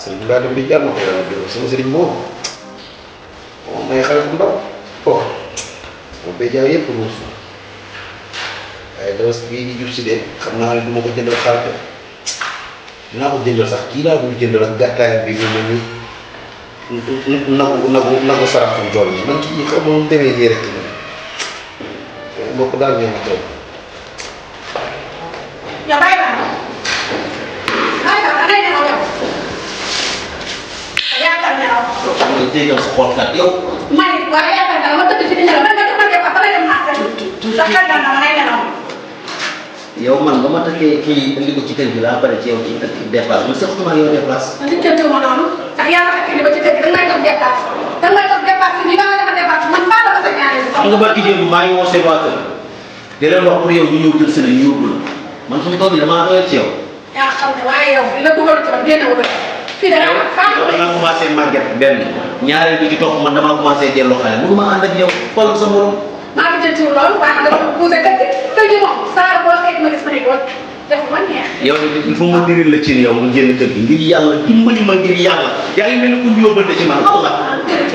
sëriñ laa dem di jàll ko yàlla jël sama sëriñ moom moom may xale bu ndaw oh moom bay jaaw yëpp ruus na waaye dama bii di jub si de xam naa ne du ma ko jëndal xaalis dinaa ko jëndal sax kii laa dul jëndal ak gàttaayam bi mu mel ni nagu saraxam jool yi man kii xam moom demee nii rek mbokk daal ñoo ma toog Ya baik lah. Ayo, ada yang mau. Ya kan ya. nga jégal sa xool kat yow Mari, gua ya kan kalau tuh di sini jalan kan cuma kayak apa yang makan. Takkan dan namanya kan. yow man ba ma takkee kii indi ko ci kër gi laa pare ci yow ci dépasse man sax ma yow dépasse Nanti jatuh mana lu? Tak ya kan ini baca cek dengan itu dia tas. Dengan itu dia pasti di mana kan dia pasti mana rasanya. xam nga barki démb maa ngi woo seen waa kër di leen wax pour yow ñu ñëw jël si la ñu yóbbu la man fu mu toll nii damaa doyal ci yow Ya kamu waaye yow la dugal ci man génn wala. Fii da nga fa. yow da nga commencé màgget benn ñaareel bi ci topp man damaa commencé delloo xale mënu ma ànd ak yow xool sa morom Maa ngi jël ci loolu waaye man dama poussé te ñu moom saa boo xëy ma gis ma ne loolu def ma neex. yow il faut ma diril la ci yow nga génn kër gi ngir yàlla dimbali ma ngir yàlla yaa ngi mel ni ku ñu yóbbante ci man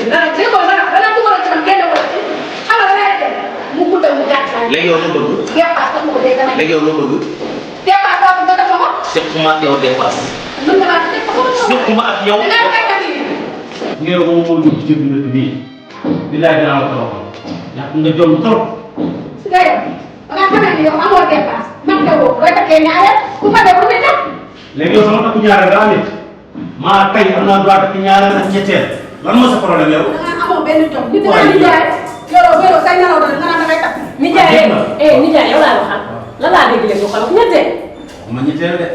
Dana dugal ci man génn wala ci. Xam nga dana dem mu guddal mu gàtt saa. léegi yow loo bëgg Dépasse sax mu ko dee dana. léegi yow loo bëgg Dépasse boobu nga def ma ko. sequma ak yow dépasse Mën nga maa def ko. sequma ak yow Dana fekk ni. ngeen ko mo dugg ci biir bii billahi dina la trop ñak nga jom trop Si nga yow ba nga xamee ni yow amoo dépasse man de woo looy takkee ñaareel ku fa def lu ne tax. léegi yow sama takku ñaareel daa nit maa tey am naa droit takk ñaareel ak ñetteel lan moo sa problème yow Da nga amoo benn jom. Nit da di jaay yoroo say nelaw dana nga naan da ngay takk. nijaay nijaay yow laa waxal lan laa dégg leen ñu xam ñetteel ma ñetteel de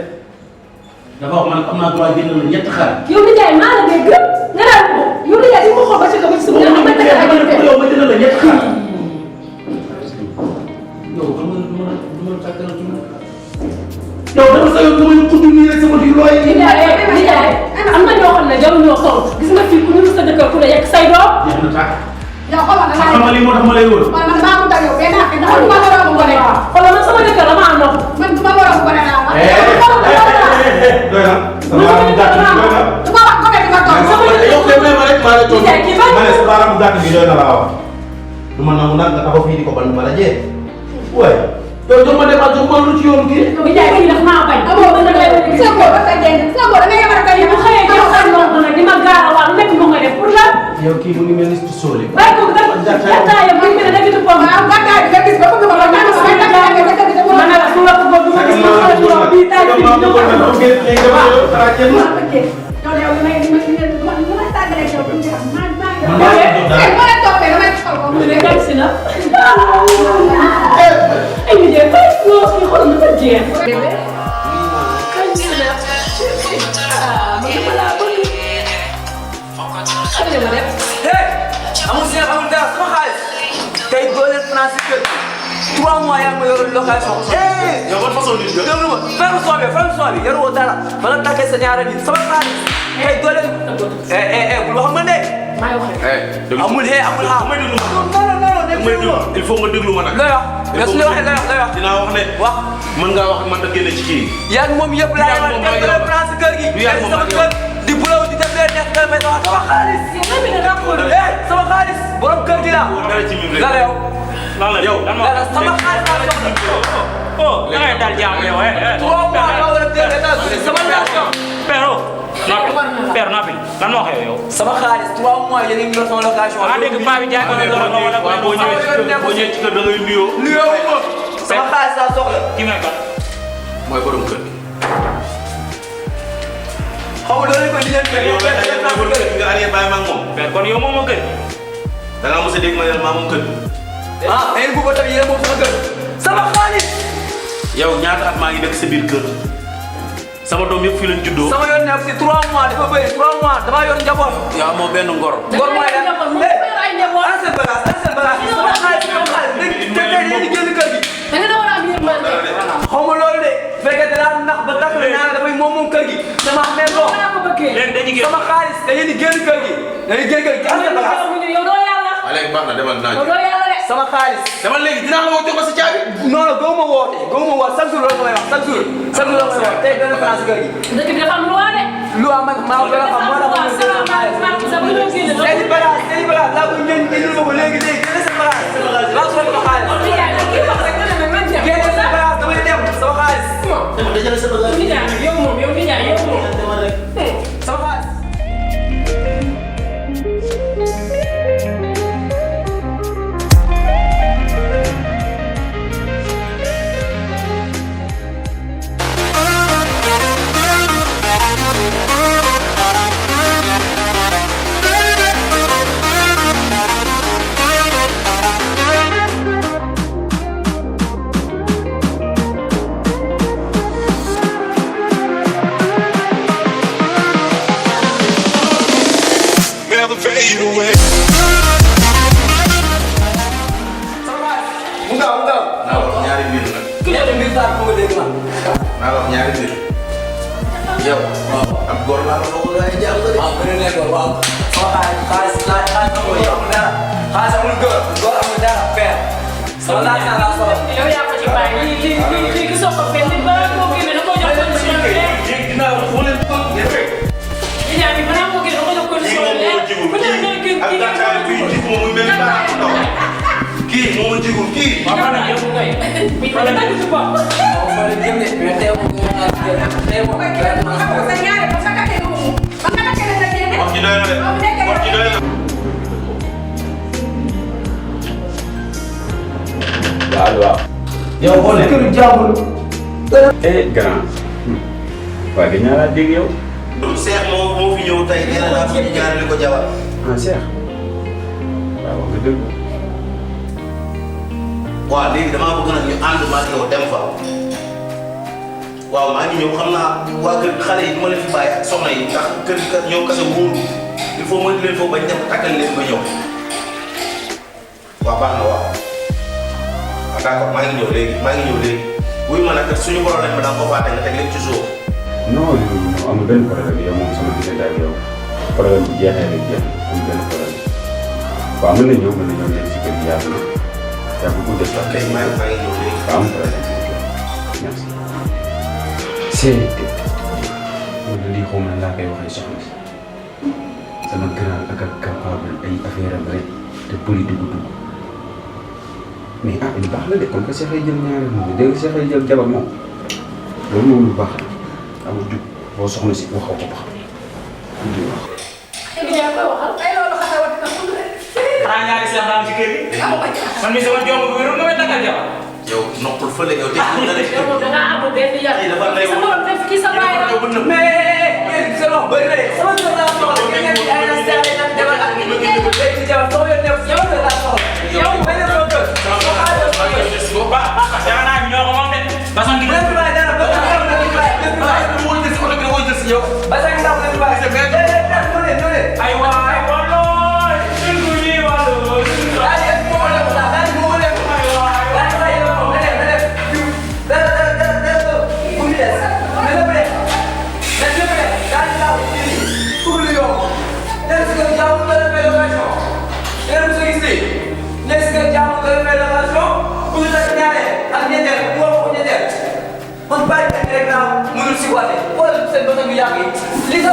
dafa wax man am naa droit jënd la ñett xar yow nijaay maa la dégg nga naan ko yow nijaay di ma xool ba ci kaw ba ci suuf nga xam ne yow ma jënd la ñett xar yow xam nga du ma tàggal ci yow dama sa yow dama tudd nii rek sama di looy nijaay am na ñoo xam ne jaruñoo sonn gis nga fii ku ñu sa dëkkal ku ne yegg say doom jeex na tàkk Yow xoolal da xam nga lii moo tax ma lay wóor man maa mu yow benn affaire ndax du ma waroon bu gone. xoolal man sama dëkkal dama am ndox Man du ma waroon bu gone laa wax. doy na sama baaraam gàtt bi doy na Du ma wax gone di ma toog. yow kay may ma rek maa la toog nijaay kii ma ne sa baaraam gàtt bi doy na laa wax du ma nangu nag nga taxaw fii di ko ban ma la jee waaye yow jox ma dépense jox ma lu ci yoon kii nijaay kii daf maa bañ Amoo ba sa góor ba sa génn sa góor da ngay yemale kay bu xëyee jox sa noonu nag di ma gaara waa lu nekk mu nga def pour lan yow kii mu ngi mel ni ci sooli bàyyi ko dafa gàttaayam bu mel ne dafa tudd pomme waaw gàddaay bi nga gis ba bëgg ma ko ñaan sama gàddaay bi nga gis ma ne la su la ko góor du ma gis ma xool ci loolu bii taay bi ñu ko yow yow li may tàggalee yow du jeex maa ma la toppee damay xool ko mu ne gàtt si na ay nijaay bàyyi ko ñu xool na ko jeex amul si amul dara sama xaalis tey doo leen financé kër 3 mois yaa ngi ma yorul location. yow ban façon nit nga déglu ma ferme bi yoroo dara ba nga takkee sa ñaareel bi sama xaalis tey doo leen. bul wax ma ne. maa ngi wax amul amul xaar. may déglu non déglu ma. il faut nga déglu ma nag looy wax mais su ñu waxee looy wax dinaa wax ne wax. mën ngaa wax man da génne ci kii yaa ngi moom yëpp laa yaa ngi yemal moom tey doo leen financé kër gi. yaa ngi moom sama kër di bulaw di def leen neex dafay sama xaalis. sama xaalis borom kër gi la. dara ci mim rek la yow. lan la yow sama xaalis laa soxla. oh da ngay dal jàmm yow 3 mois nga war a teel États-Unis sama location. pero père noppi lan moo xew yow sama xaalis 3 mois yéen a ngi yor sama location. ah dégg paa bi jaay ko la dara wala waaw boo ñëwee ci kër da ngay nuyoo nuyoo ma sama xaalis laa soxla. ki may kat mooy borom kër gi xaw ma loolu ko di leen fekk yow benn nga arrière bàyyi ma ak moom père kon yow moom moo gën da ngaa mos a dégg ma ne maa moom kër ah mais bu ko tamit yéen moom sama kër sama xaalis. yow ñaata at maa ngi dëkk sa biir kër sama doom yëpp fii lañ juddoo sama yoon nekk si 3 mois dafa bëri 3 mois damaa yor njaboot. yow amoo benn ngor ngor mooy lan ana seen bagage sama xaalis léegi te tey yéen di génn kër gi. da nga war a am yërmande xaw ma loolu de fekkee da laa nax ba tax na ñaar dafay moom kër gi dama mel loo léegi dañuy génn sama xaalis da ngeen di génn kër gi dañuy génn kër gi ana seen bagage yow doo yàlla waaye léegi baax na demal naa yow doo yàlla de sama xaalis. demal léegi dinaa la woo jox ma sa caabi non non gëw ma woote chaque jour loolu nga may wax chaque jour la may wax tey benn France kër gi. dëkk bi dafa am loi de lu aman maa gën a xam moo tax seeni bagage laa ko ñëw ñu ko léegi génne sa bagage laa soxla ko xaalis génne sa bagage damay dem sama xaalis dajale sa bagage yow moom sama xaalis never fade away. mu gaaw naa wax ñaari mbir nag. ñetti mbir saa ko nga dégg ma naa wax ñaari mbir. yow. waaw ab góor laa la ko waaye jàmm la de. waaw gën a nekk waaw sama xaalis amul dara xaalis amul góor amul dara père sama laaj naa la soxla yow yaa ko ci bàyyi lii gisoo ko fenn nit balaa moo génne da koo jox condition bi léegi dinaa wax foo leen toog ngeen fekk. di ñaan bi balaa moo génne da koo jox condition bi ak gàncax bi jigu ma muy mel ni baax na taw. kii moo ma jigul kii. waaw man ak yow ngay bi da dagg ci bopp ma ne jëm de mais tey moom tey moom sa ñaare ba sa kàkkee nga mu ba nga kàkkee la génne. wax ji doy na de. wax ji doy na. waaw. yow xool ne. këru jàmbur grand. waaye dañ naa laa dégg yow. Cheikh moo fi ñëw tey nee na laa fi ñaareel ko jabar. ah Cheikh. waaw wax nga dëgg. waaw léegi damaa bëgg nag ñu ànd ma ak yow dem fa. waaw maa ngi ñëw xam naa waa kër xale yi du ma leen fi bàyyi ak soxna yi ndax kër ñëw kase wóoru il faut ma di leen foofu bañ dem takkal leen ba ñëw. waaw baax na waaw. waaw d'accord maa ngi ñëw léegi wuy ma nag suñu problème bi da nga ko fàtte nga teg lépp ci suuf. non amul benn problème yow moom sama diggante ak yow problème bu jeexee rek jeex na amul benn problème waaw mën na ñëw léegi si kër gi yàlla na yaa ngi ko def sax léegi maa ngi ñëw léegi. waaw amul problème merci. c'est loolu lii xaw ma laa koy waxee soxna si sama grand ak capable ay affaire am rek te bëri dugg mais lu baax la de comme que Cheikh ay jël ñaari moom dégg nga Cheikh ay jël jabar moom loolu moom lu baax la amul jug boo soxna si waxoo ko baax xanaa ñaari Cheikh daal ci kër gi. man mii sama jomb bi wéru nga may takkal jabar. yow noppal fële yow dégg nga rek. yow moom da ngaa amul benn yar kii dafa lay sa morom def kii sa baay la mais c'est bon bëri na de sama kër laa soxla nga nekk ay na seere na demal ak ni léegi ci jabar sama yoon nekk yow kër laa soxla yow benn sama kër ñoo ko moom de. basan gi lépp laay dara ba xam na ni laay lépp laay lu wóor ci oto bi wóor ci yow ba sa ndaw la baay ay waay wallaay sungu ni wallo ay mo wala la dal mo wala ay waay dal la yow mo ne ku ni des ne le bre dal la ku li yow est-ce que jaamu la révélation est-ce que ici est-ce que jaamu la révélation ku la ñaare ak ñetteel ku wax ko ñetteel man bàyyi rek naa mënul si waate wala seen bëgg yu yàgg yi li sa